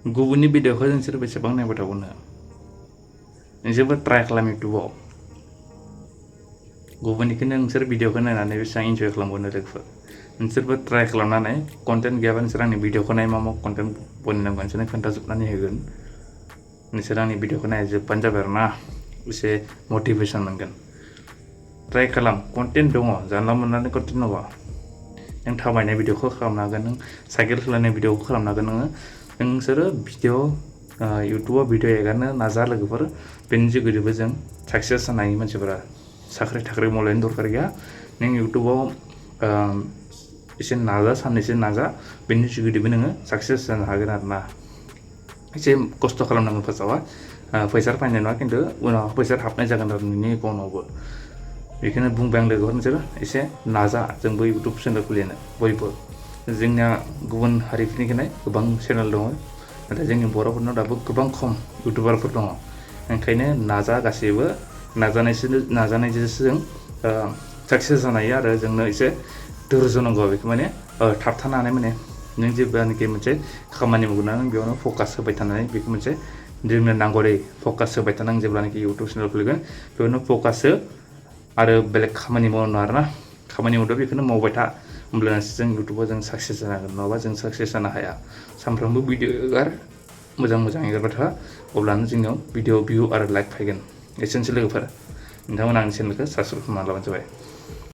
गुबुननि भिडिअखौ नोंसोर बेसेबां नायबाय थागोन नोंसोरबो ट्राइ खालाम इउटुबाव गुबुननिखौ नोंसोर भिडिअखौ नायनानै बेसेबां इन्जय खालामगोन लोगोफोर नोंसोरबो ट्राइ खालामनानै कन्टेन्ट गैयाबा नोंसोर आंनि भिडिअखौ नाय मा कन्टेन्ट बनायनांगौ नोंसोरनो खोन्थाजोबनानै होगोन नोंसोर आंनि भिडिअखौ नायजोबबानो जाबाय आरो ना एसे मटिभेसन मोनगोन ट्राइ खालाम कन्टेन्ट दङ जानला मोनलानि कन्टेन्ट नङा नों थाबायनाय भिडिअखौ खालामनो हागोन नों साइकेल सालायनाय भिडिअखौ खालामनो हागोन नोंसोरो भिडिअ इउटुबाव भिडिअ एगारनो नाजा लोगोफोर बेनि जुगैबो जों साक्सेस जानो हायो मानसिफोरा साख्रि थाख्रि मावलायनो दरकार गैया नों इउटुबाव एसे नाजा साननैसो नाजा बेनि जुगैबो नोङो साक्सेस जानो हागोन आरो ना एसे खस्थ' खालामनांगोन फार्स्टआवहाय फैसा फैनाय नङा खिन्थु उनाव फैसा हाबनाय जागोन आरो नोंनि एकाउन्टआवबो बेखौनो बुंबाय आं लोगोफोर नोंसोर एसे नाजा जोंबो इउटुब चेनेल खुलिनो बयबो जोंनिया गुबुन हारिफोरनिखौनो गोबां चेनेल दङ नाथाय जोंनि बर'फोरनाव दाबो गोबां खम इउटुबारफोर दङ ओंखायनो नाजा गासैबो नाजानायजोंसो जों साक्सेस जानो हायो आरो जोंनो एसे धैर्य नांगौ बेखौ माने थाबथानो हानाय माने नों जेब्लानाखि मोनसे खामानि मावगोन नों बेयावनो फकास होबाय थानानै बेखौ मोनसे जोंनो नांगौ दै फकास होबाय थानांगौ जेब्लानाखि इउटुब चेनेल खुलिगोन बेयावनो फकास हो आरो बेलेग खामानि मावनो आरोना खामानि मावदो बेखौनो मावबाय था होमब्लासो जों इउटुबाव जों साक्सेस जानो हागोन नङाबा जों साक्सेस जानो हाया सानफ्रोमबो भिडिअ एगार मोजां एगारबाय था अब्लानो जोंनियाव भिडिअ भिउ आरो लाइक फैगोन एसेनोसै लोगोफोर नोंथांमोना आंनि चेनेलखौ साबस्क्राइब खालामना लाबानो जाबाय